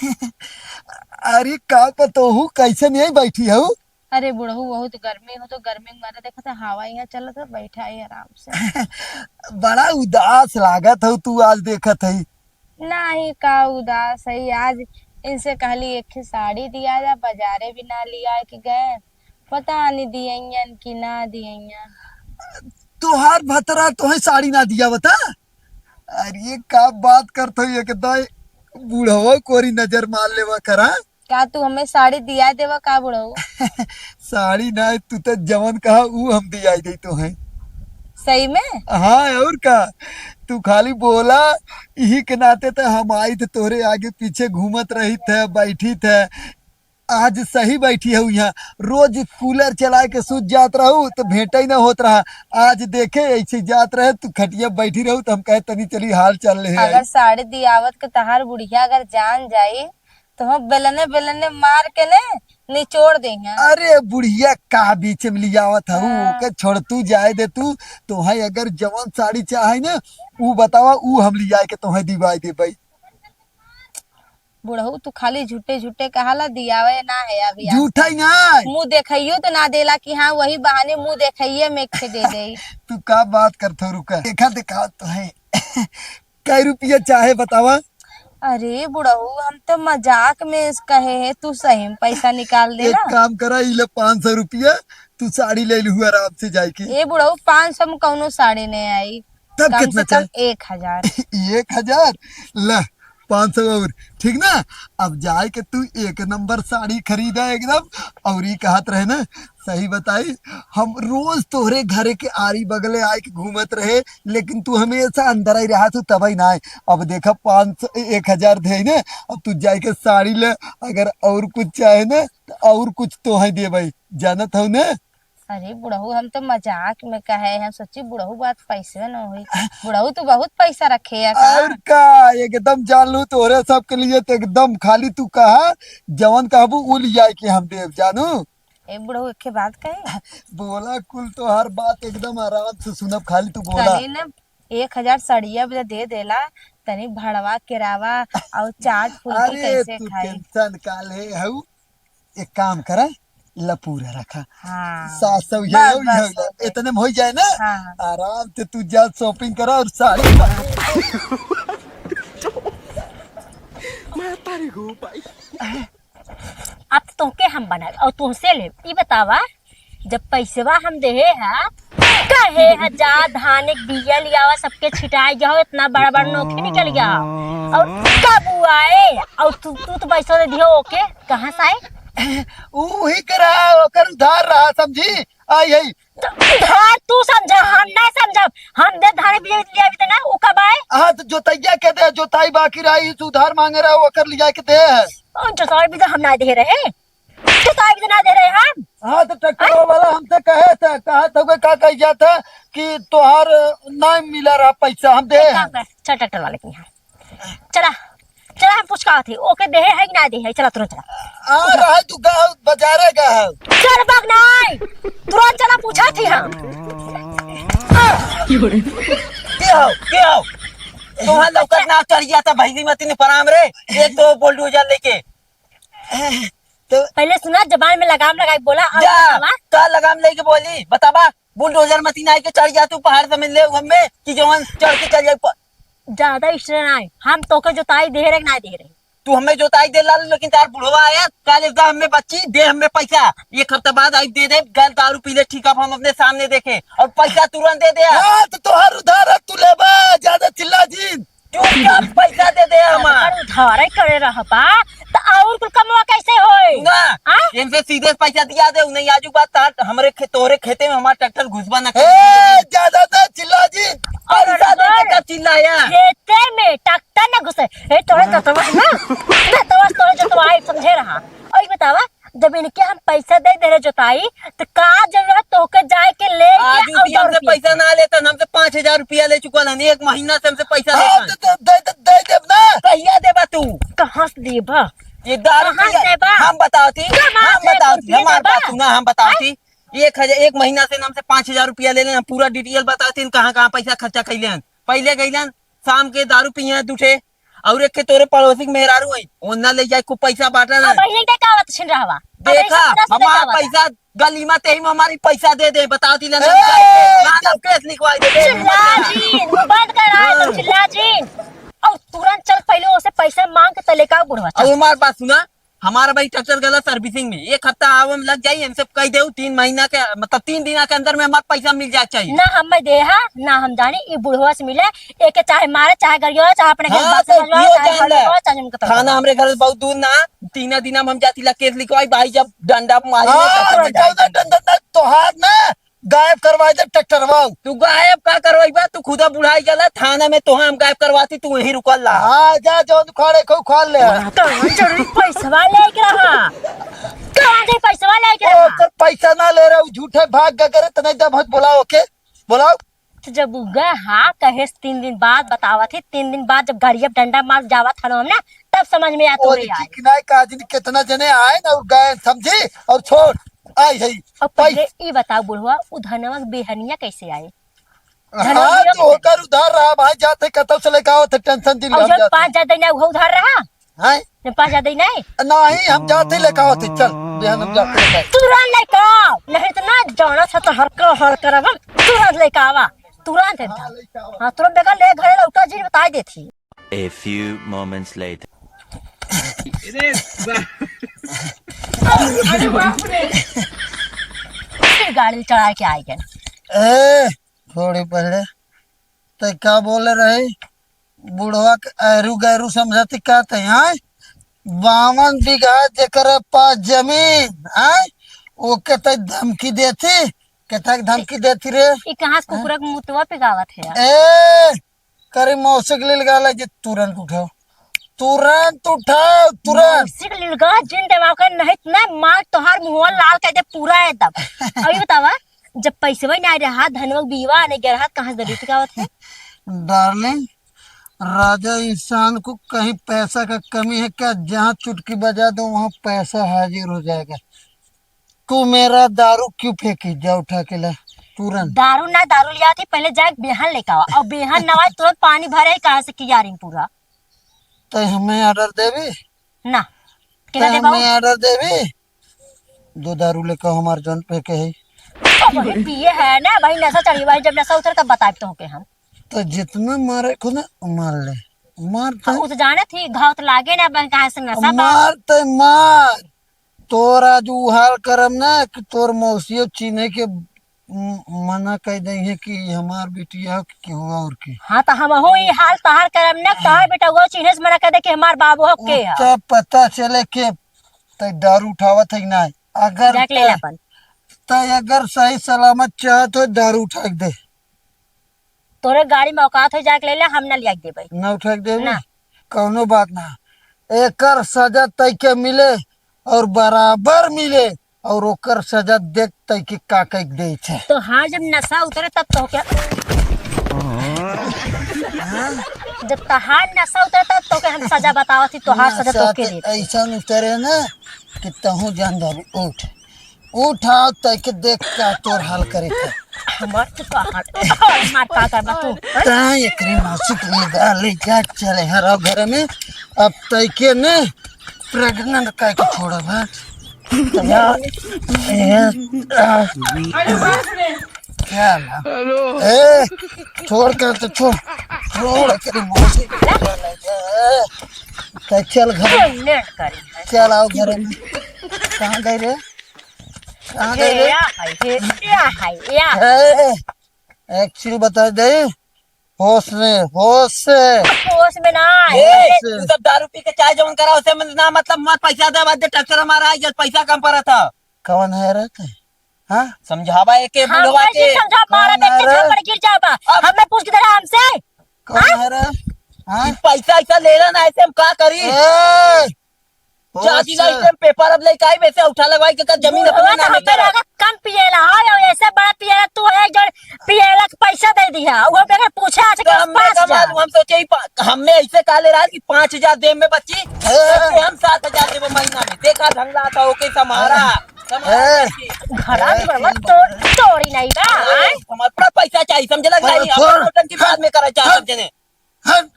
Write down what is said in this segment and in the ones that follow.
अरे का पतोहू कैसे नहीं बैठी हूँ। अरे बुढ़ऊ बहुत गर्मी हो तो गर्मी में मारा देखा था हवा यहाँ चला था बैठा है आराम से। बड़ा उदास लागत हो तू आज देखत है। नहीं का उदास है आज। इनसे कहली एक ही साड़ी दिया जा बाजारे भी ना लिया कि गए। पता नहीं दियन कि ना दियन। तुहार भतरा तुम्हें साड़ी ना दिया बता। अरे का बात करते हो एकदम बूढ़वा कोरी नजर मार लेवा करा। का तू हमें साड़ी दिया देवा का बुढ़ऊ। साड़ी ना तू तो जवन कहा ऊ हम दिया दे तो है। सही में। हाँ और का। तू खाली बोला यही के नाते तो हम आई थे तोरे आगे पीछे घूमत रही थे बैठी थे। आज सही बैठी है यहाँ। रोज कूलर चला के सूत जात रहू तो भेंट ही ना होत रहा। आज देखे ऐसे जात रहे तू खटिया बैठी रहू तो हम कहे तनी चली हाल चल रहे अगर साड़ी दियावत के तहार बुढ़िया अगर जान जाई तो हम बेलने बेलने मार के ने निचोड़ देंगे। अरे बुढ़िया का बीच में लियावत हूँ हाँ। ओके छोड़ तू जाए दे तू। तोहे अगर जवन साड़ी चाहे ना ऊ बतावा ऊ हम लिया के तोहे दिवाई दे भाई। बुढ़ऊ तू खाली झूठे झूठे कहाला दियावे ना है अभी आज झूठा तक। ही ना। मुंह देखइयो तो ना देला कि हाँ वही बहाने मुंह देखइये में के दे दे। तू का बात करते हो रुका देखा देखा तो है। कई रुपया चाहे बतावा। अरे बुढ़ऊ हम तो मजाक में कहे है तू सही में पैसा निकाल दे एक ना। काम करा इले 500 रुपया तू साड़ी ले लू आराम से जाके। ए बुढ़ऊ 500 में कौनो साड़ी नहीं आई। तब कम कितना से कम 1000। 1000 ला 500 और ठीक ना। अब जाए के तू एक नंबर साड़ी खरीदा एकदम और ये कहत रहे ना सही बताई। हम रोज तोहरे घरे के आरी बगले आए के घूमत रहे लेकिन तू हमेशा अंदर ही रहा तू तब ही ना आए। अब देखा 500 1000 दे ना। अब तू जाए के साड़ी ले अगर और कुछ चाहे ना तो और कुछ तो है दे भाई जानत हो ना। अरे बुढ़ऊ हम तो मजाक में कहे हैं सोची बुढ़ऊ बात पैसे न हुई। बुढ़ऊ तो बहुत पैसा रखे है का। और का एकदम जान लू तोरे सब के लिए तो एकदम खाली तू कहा जवन कहबू उ लिया के हम देव जानू। ए बुढ़ऊ एक बात कहे। बोला कुल तो हर बात एकदम आराम से सुनब खाली तू बोला। तनी न 1000 सड़िया भी दे देला तनी भड़वा किरावा और चाट फुल्की अरे कैसे तू खाई। टेंशन काले हऊ। एक काम करा लपूरा रखा हाँ 700 बस बस हो गए। इतने में हो जाए ना। हाँ आराम से तू जा शॉपिंग करा और साड़ी ला। अब तुमके हम बनाए और तुमसे ले ई बतावा जब पैसेवा हम देहे है कहे है जा धान एक बिया लियावा सबके छिटाई जाओ इतना बड़ा बड़ा नोखी निकल गया और कब आए और तू तो पैसा दे दियो ओके कहाँ से आए। वही करा ओकर उधार रहा समझी आई है। तो धार तू समझा हम ना समझब हम दे धान बिया लिया भी ना उ कब आए। हाँ तो जोतैया के दे जोताई बाकी रही तू उधार मांगे रहा ओकर लिया के दे। और जोताई भी तो हम ना दे रहे जोताई भी तो ना दे रहे हम। हाँ तो ट्रैक्टर वाला हमसे कहे थे कहा था का कह गया था कि तोहार नहीं मिला रहा पैसा हम दे। एक काम कर चल ट्रैक्टर वाले के यहाँ चला चला हम पूछ का थे ओके दे है कि ना दे है चला तुरंत चला। आ रहा है तू गाँव बाजारे का है। चल बग नहीं तुरंत चला पूछा थी हम। क्या हो तुम्हारा लौकत ना चढ़ गया था भैंसी मती ने पराम रे एक तो बुलडोजर लेके। तो पहले सुना जबान में लगाम लगाई बोला और जा बतावा। का लगाम लेके बोली बताबा बुलडोजर मती ना के चढ़ गया तू पहाड़ समझ ले हमें कि जवान चढ़ के चल जाए। ज्यादा इश्रे ना हम तोके जोताई दे रहे कि ना दे रहे। तू हमें जोताई दे ला लेकिन तार बुढ़वा आया काले दा हमें बच्ची दे हमें पैसा एक हफ्ता बाद आई दे दे गल दारू पी ले ठीक हम अपने सामने देखे और पैसा तुरंत दे दे। हाँ तो तोहार उधार है तू ले बा ज्यादा चिल्ला जी। चुपचाप पैसा दे दे हमार अगर उधार करे रहबा तो और कुल कमवा कैसे होए। ना हाँ? इनसे सीधे पैसा दिया दे नहीं आजू बात तार हमरे तोरे खेते में हमारा ट्रैक्टर घुसबा ना ए ज्यादा ना चिल्ला जी। पैसा दे के कब चिल्लाया। खेते में ट्रैक्टर न घुसे हे तोरे जतवा ना जतवा तोरे जतवा समझे रहा। और ये बतावा जब इनके हम पैसा दे रहे जोताई तो का जरूरत तोके जाए के ले आज हमसे पैसा ना लेता हमसे 5000 रुपया ले चुका है एक महीना से हमसे पैसा हाँ लेता तो दे देब ना। कहिया देबा तू कहाँ से देबा। ये दारू कहाँ से देबा? हम बताती कहाँ हम से बताती कुछ हमारे देबा? पास सुना हम बताती 1000 एक महीना से हमसे 5000 रुपया ले लेना पूरा डिटेल बताती कहाँ कहाँ पैसा खर्चा कैले पहले गईलन शाम के दारू पिए दूठे और एक के तोरे पड़ोसी के मेहरारू है ओन्ना ले जाए खूब पैसा बांटा ना। अब बहिनी के का बात छिन रहा देखा हमारा पैसा गली में ते ही में हमारी पैसा दे दे बताओ ती लेना केस लिखवाई दे चिल्ला जी बंद कर रहा है तुम चिल्ला जी और तुरंत चल पहले उसे पैसा मांग के तले का बुढ़वा और हमारे पास सुना हमारा भाई ट्रैक्टर गला सर्विसिंग में 1 हफ्ता आवम लग जाये हमसे कह दे 3 महीना के मतलब 3 दिन के अंदर में हमारा पैसा मिल जाए चाहिए ना हम दे ना हम जाने ये बुढ़वा से मिले एक के चाहे मारे चाहे गरियो चाहे अपने घर हाँ, बात तो समझवाओ यो चाहे जान घर ले। लगाओ, चाहे उनके तरफ थाना हमरे घर से बहुत दूर ना 3 दिन हम जाती ला केस लिखवाई भाई जब डंडा मारी तोहार ना गायब करवाई दे ट्रैक्टर वाऊ। तू गायब का करवाई बा तू खुदा बुढ़ाई गला थाना में तो हम गायब करवाती तू वहीं रुकल ला। हाँ जा जो खाड़े को खोल ले कहाँ जरूरी पैसा लेके रहा कहाँ से पैसा लेके ओ, रहा तो पैसा ना ले रहा हूँ झूठे भाग का करे तो नहीं तो बहुत बुलाओ के बुलाओ। तो जब उगा हाँ कहे 3 दिन बाद बतावा थी 3 दिन बाद जब गाड़िया डंडा मार जावा था हमने तब समझ में आता और कितना काजिन कितना जने आए ना और गए समझी और छोड़ आई है और पहले ये बताओ बुढ़वा उ धनवा के बेहनिया कैसे आए हाँ तो होकर उधार रहा भाई जाते कतल से लेकर आओ तो टेंशन दिल और हम जब जाते 5 ज्यादा ना वो उधार रहा हैं जब 5 ज्यादा नहीं नहीं हम जाते लेकर आओ चल बिहान हम जाते लेकर तुरंत लेके आओ नहीं तो ना जाना था तो हर करब तुरंत लेके आवा तुरंत एकदम हाँ तुरंत बेगा ले घरे लौटा जी बता देती A few moments later. फिर गाड़ी चढ़ा के आई गए ए थोड़ी पहले तो क्या बोले रहे बुढ़वा के ऐरू गैरू समझती का थे हाँ 52 बीघा जेकर पास जमीन हाँ ओके तो धमकी देती केता धमकी देती रे ये कहाँ से कुकुरा के मुतवा पे गावत है यार ए करे मौसक ले लगा जे तुरंत उठाओ तुरंत सिक लिलगा जिन देवा का नहीं ना मार तोहार मुंह लाल कर दे पूरा एकदम अभी बतावा जब पैसे वही ना रहा धनवा बीवा ने गिरहा कहाँ से जरूरत गावत है डार्लिंग राजा इंसान को कहीं पैसा का कमी है क्या जहाँ चुटकी बजा दो वहाँ पैसा हाजिर हो जाएगा। तू मेरा दारू क्यों फेंकी जा उठा के ला तुरंत दारू लिया थी पहले जाए बेहन लेके आवा और बेहन नवाज तुरंत पानी भरे कहाँ से किया रही पूरा तो हमें ऑर्डर देवी ना तो कितना देबा हमें ऑर्डर देवी 2 दारू लेकर हमारे जन पे के है वही पिए है ना भाई नशा चढ़ी भाई जब नशा उतर तब बताए तो के हम तो जितना मारे को ना मार ले मारते वो तो जाने थी घाव तो लागे ना बहन कहाँ से नशा मारते मार तोरा जो हाल करम ना कि तोर मौसियो चीने के मना कह देंगे कि हमार बिटिया क्यों और की हाँ तो हम हो ये हाल तहार करम न तहार बेटा वो चिन्ह से मना कर दे कि हमार बाबू हो के है क्या पता चले के तो दारू उठावत है ना अगर देख ले अपन तो अगर सही सलामत चाह तो दारू उठा के दे तोरे गाड़ी में औकात हो जाके ले ले हम ना लिया के देबै ना उठा के दे ना। कौनो बात ना एकर सजा तय के मिले और बराबर मिले और ओकर सजा देख तय के का कह दे छे तो हाँ जब नशा उतरे तब तो क्या जब तहार नशा उतरे तब तो के हम सजा बतावा थी तोहार सजा तो के दे ऐसा उतरे ना कि तहु जान दारू उठाओ तय के देख का तोर हाल करे थे हमार तो हाल मार का करबा तू ताई एकरी मासिक लगा ले जा चले हरा घर में अब तय के ने प्रेग्नेंट का के छोड़ा बा क्या ए छोड़ कर तो छोड़ एकरी मासिक तो चल घर लेट करी चल आओ घर में कहाँ गए रे कहाँ गए रे एक चीज बता दे होश से होश में ना तू सब दारू पी के चाय जवन करा उसे ना मतलब मत पैसा दे बाद ट्रैक्टर हमारा आई जब पैसा कम पड़ा था कौन है रहते हाँ समझावा एक हम बुढ़वा के कैसे समझा मारा कौन व्यक्ति है रे? छप्पर गिर जाबा हमें पूछ के तेरा हमसे कौन है रे हाँ पैसा ऐसा ले रहा ना ऐसे हम का करी ए, चाची होश लाई से। से पेपर अब लेके आई वैसे उठा लगवाई के जमीन अपने बुढ़वा नाम तो करा हमें कम पिएला हां ऐसे बड़ा पिएला तू है जो पिएला के पैसा दे दिया वो बेगर पूछा अच्छा तो के हमें पास जा हम सोचे हमें ऐसे का ले रहा कि 5,000 दे में बच्ची ऐसे हम 7,000 देव महीना में देखा ढंगला था ओके समारा घरा में बड़ा तोड़ी नहीं बा हमारा पैसा चाहिए समझ लग रहा है छोड़। की बाद में करा चाह समझने हट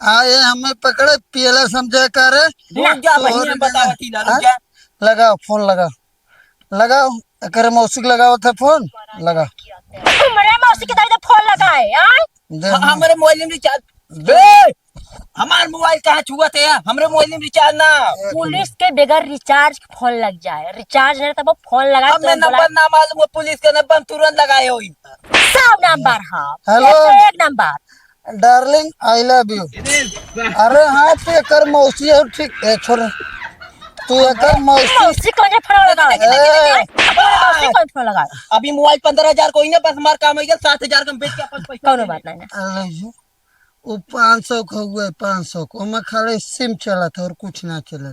आए हमें पकड़े पियला समझा कर रुक जा बहिनी हम बतावती ला रुक जा। लगाओ फोन लगाओ करे मौसिक लगाओ था फोन लगा हमरे मौसी के दाई फोन लगाए आय दे हमारे मोबाइल में रिचार्ज बे हमार मोबाइल कहाँ छुआ थे हमरे मोबाइल में रिचार्ज ना। पुलिस के बगैर रिचार्ज फोन लग जाए, रिचार्ज नहीं तब फोन लगा हमें नंबर ना मालूम है, पुलिस का नंबर तुरंत लगाए हुई। सब नंबर हाँ hello. 101 number. Darling I love you. अरे हाँ तू कर मौसी हो ठीक है छोड़ तू कर मौसी मौसी कौन से फोन लगाए मौसी कौन फोन लगाए अभी मोबाइल 15,000 कोई ना, बस हमारा काम है 7,000 का बेच के अपन पैसा कौन बात नहीं ना। अरे वो 500 का हुआ 500 को मैं खाली सिम चला था और कुछ ना चला।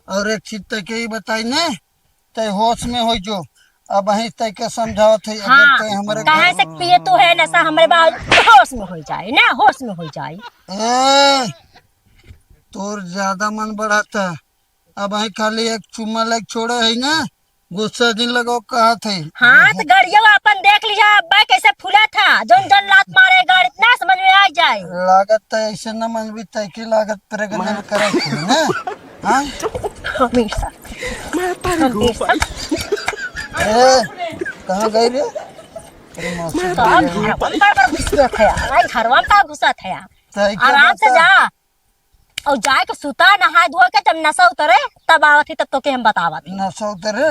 और एक चीज तक ही बताई ना ते होश में हो जो अब वही तक के समझावत है हाँ अगर ते हमारे कहाँ से पिए तू है नशा हमारे बाल होश में हो जाए ना, होश में हो जाए। ए तोर ज्यादा मन बढ़ाता अब वही खाली एक चुम्मा लग छोड़े है ना गुस्सा दिन लगो कहा थे। हाँ तो गाड़िया अपन देख लिया अब्बा कैसे फूला था जोन जन लात मारे गाड़ी इतना समझ में आ जाए। लागत तो ऐसे न मन भी तय की लागत प्रेग्नेंट करे थे ना हाँ हमेशा हमेशा कहाँ गई रे अरे मौसी घरवा का घुसा था तय के आराम से बता। जा और जाए के सुता नहा धो के जब नशा उतरे तब आवत ही तब तो के हम बतावत। नशा उतरे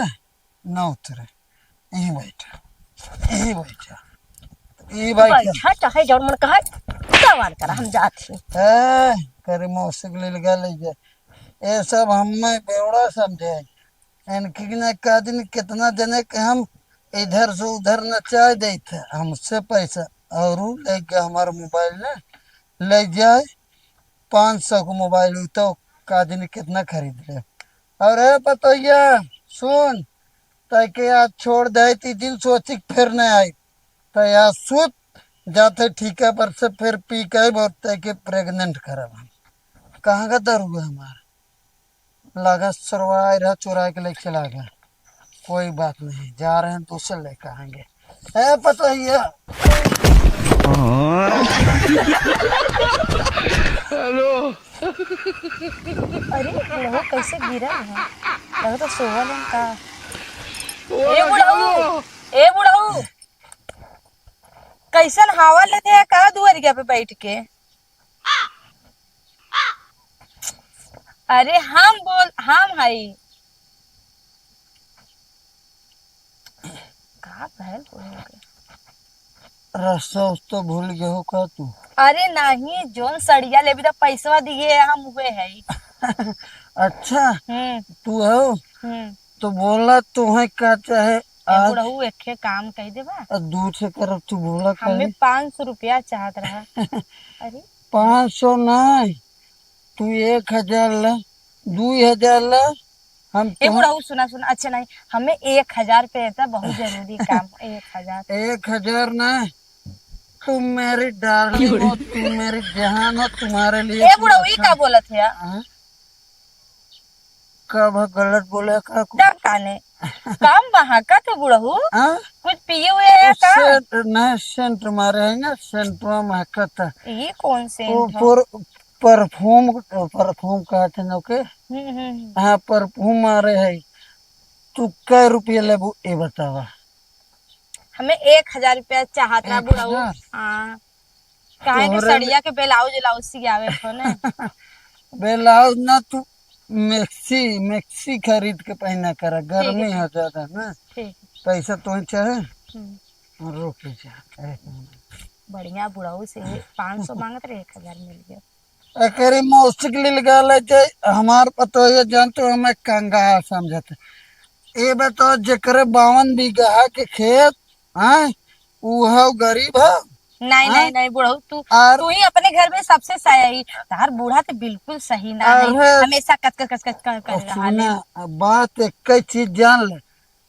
न उतरे यही बैठा बैठा चाहे जौन मन कहे सवाल कर हम जाती। करे मौसी के लिए लगा ले जाए ये सब हमें बेवड़ा समझे इनकी न का दिन कितना जने के हम इधर से उधर नचा दे थे हमसे पैसा और उ ले गया हमारा मोबाइल ना ले जाए 500 को मोबाइल हुई तो का दिन कितना खरीद ले। और पतोया सुन ताकि आज छोड़ दे ती दिन सोची फिर न आई तो यार सुत जाते ठीका पर से फिर पी के बोलते कि प्रेग्नेंट करब हम कहाँ का दर हुआ हमारा लगा सरवाई रहा चुरा के लेके चला गया। कोई बात नहीं जा रहे हैं दूसरे लेके आएंगे है पता ही है। अरे लहू कैसे गिरा है लगा तो सोवल है का। ए बुढ़ऊ कैसन हवा लेते हैं का दुआरिया पे बैठ के। अरे हम हई का भैल रास्ता उस्ता भूल गए हो का तू। अरे नहीं जोन सड़िया लेबी तो पैसवा दिए हम हुए है। अच्छा तू हो हम्म तो बोला तुम्हें क्या चाहे आज बुढ़ऊ एक काम कह देबा दूर से कर तू बोला हमें कर 500 रुपया चाहत रहा। अरे 500 नहीं तू 1000 ला 2000 ला हम ए बुढ़ऊ सुना अच्छा नहीं हमें 1000 पे था बहुत जरूरी काम 1000। 1000 नहीं तुम मेरी डार्लिंग हो तुम मेरी जहान हो तुम्हारे लिए ए बुढ़ऊ ई का बोलत है हाँ? कब गलत बोले का काने काम वहाँ का तो बुढ़ऊ हाँ? कुछ पिए हुए है का। सेंट नहीं सेंट मारे है ना सेंट में महकता ये कौन से वो परफ्यूम कहते हैं ओके हाँ परफ्यूम मारे है तू कै रुपये लेबू ये बतावा। हमें 1000 रुपया चाहत रहा बुढ़ऊ। 1000? हाँ काहे के तोहरे सड़िया के ब्लाउज सियावे को ना। ब्लाउज ना तू मैक्सी खरीद के पहना करा गर्मी हो जाता ना ठीक पैसा तो चाहे हम्म, रुक जा बढ़िया बुढ़ऊ से 500 मांगत रहे 1000 मिल गया। एकरी मौसिक लगा ले जाए हमार पतो ये जानते हो हमें कंगाल समझते ये बताओ जकरे 52 बीघा के खेत हाँ वो गरीब है। नहीं हाँ? नहीं बुढ़ऊ और- तू ही अपने घर में सबसे सही तार बूढ़ा तो बिल्कुल सही ना है अरे- हमेशा कच कर रहा है। सुना बात एक चीज जान ले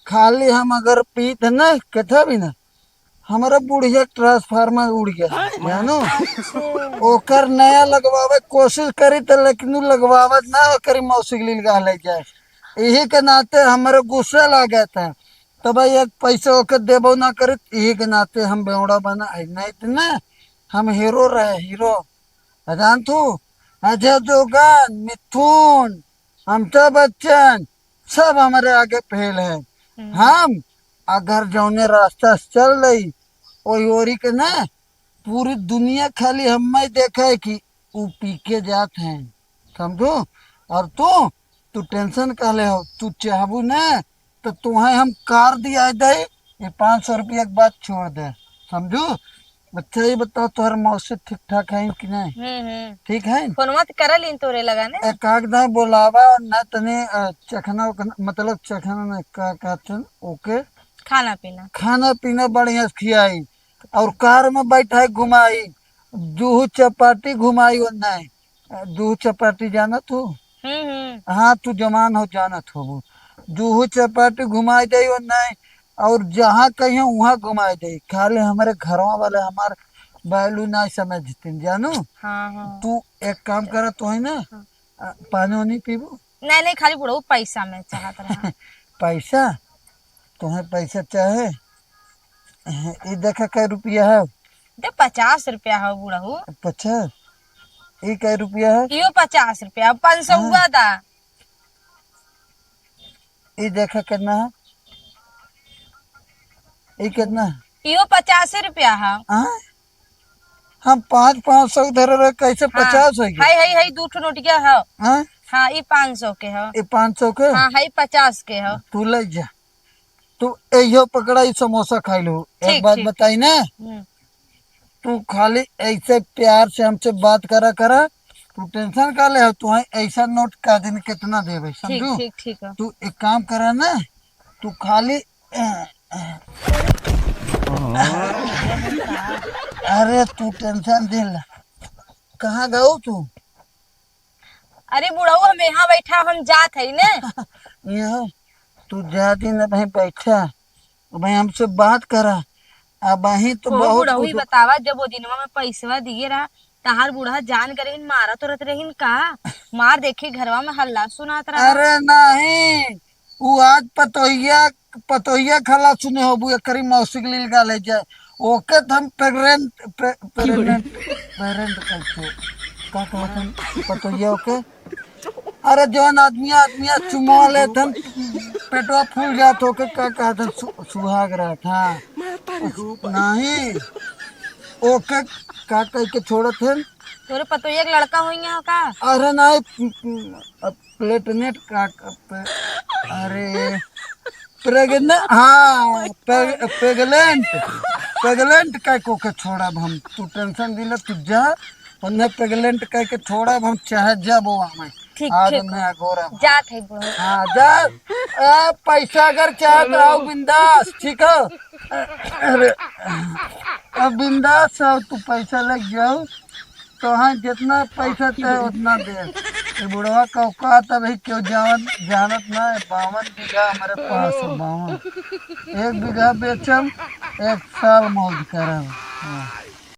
खाली हम अगर पीत ना कथा भी ना हमारा बुढ़िया ट्रांसफार्मर उड़ गया जानो ओकर नया लगवावे कोशिश करी तो लेकिन उ लगवावत ना करी मौसिक लगा ले जाए यही के नाते हमारे गुस्सा लगा था तो भाई एक पैसा ओके देबो ना करे यही के नाते हम बेवड़ा बना है नहीं तो ना हम हीरो रहे हीरो पहचान तू? अजय देवगन, मिथुन, अमिताभ बच्चन सब हमारे आगे फेल है। हम अगर जौने रास्ता से चल रही वही ओरी के ना पूरी दुनिया खाली हम ही देखा है कि वो पी के जात हैं, समझो। और तू टेंशन काले हो, तू चाहबू ना तो तुम्हें हम कार दिया दे, ये 500 रुपया के बाद छोड़ दे, समझो। अच्छा ये बताओ तुम्हारे मौसी ठीक ठाक है कि नहीं? ठीक है। फोन मत करल इन तोरे लगाने। एक कागदा बोलावा ना तने चखना मतलब चखना ना का कहते हैं, ओके खाना पीना खाना पीना बढ़िया से खियाई और कार में बैठाई घुमाई, जूहू चपाटी घुमाई नहीं। जूहू चपाटी जाना तू? हाँ तू जवान हो जानत हो वो। जूहू चपाटी घुमाई दे नहीं और जहाँ कहीं वहाँ घुमाई दे, खाली हमारे घरवा वाले हमारे बैलू ना समझते जानू। हाँ। तू एक काम कर तो है ना, पानी वानी पीबू? नहीं खाली बुढ़ऊ पैसा में चाहत रहा। पैसा? तुम्हें पैसा चाहे? ये देखा कै रुपया है? दे 50 रुपया है बुढ़ऊ। 50? ये कै रुपया है? यो 50 रुपया, 500 हुआ था। ये देखा कितना है? ये कितना है? यो 50 रुपया है। हाँ? हम 500 धरे रहे, कैसे 50 है? हाय 2 ठो नोटिया है। हाँ? हाँ ये 500 के है। ये 500 के? हाँ हाय 50 के है। तू ले जा, तू यो पकड़ा, ये समोसा खाई लो। एक ठीक, बात ठीक। बताई ना, तू खाली ऐसे प्यार से हमसे बात करा, तू टेंशन का ले, तुम्हें ऐसा नोट का दिन कितना देवे, समझू। ठीक है। तू एक काम करा ना, तू खाली अरे तू टेंशन दे ला। कहाँ गयो तू? अरे बुढ़ऊ हम यहाँ बैठा, हम जात है ने। यहाँ तू जाती ना भाई, बैठा भाई हमसे बात करा। अब वही तो हो बहुत बुढ़ऊ कुछ। बतावा, जब वो दिनवा में पैसवा दिए रहा तहार बूढ़ा जान करे मारा तो रत रहीन का मार देखे घरवा में हल्ला सुनात रहा। अरे नहीं, वो आज पतोहिया खला सुने हो बुआ करी मौसी के लिए ले जाए, ओके तो हम पेरेंट कैसे का कहते हैं पतोहिया ओके। अरे जौन आदमी चुमा ले थन पेटवा फूल जात होके का कहते हैं सुहाग रात। हाँ नहीं ओके का कह के छोड़त है। तोरे पतोहिया के लड़का हुई है का? अरे नहीं प्लेटनेट का अरे प्रेग्नेंट, हाँ पेगलेंट कह को के छोड़ा हम। तू टेंशन दिला, तू जा उन्हें पेगलेंट कह के छोड़ा हम, चाहे जब वो हमें ठीक आज ठीक मैं अगोरा जात है बुढ़ऊ। हाँ जा। पैसा अगर चाहे तो आओ बिंदास, ठीक है। अरे अब बिंदास आओ, तू पैसा लग जाओ तो हाँ जितना पैसा चाहे उतना दे। ये बुढ़वा का औकात अभी क्यों जानत ना है। 52 बीघा हमारे पास है, 52। 1 बीघा बेचम 1 साल मौज करम। हाँ।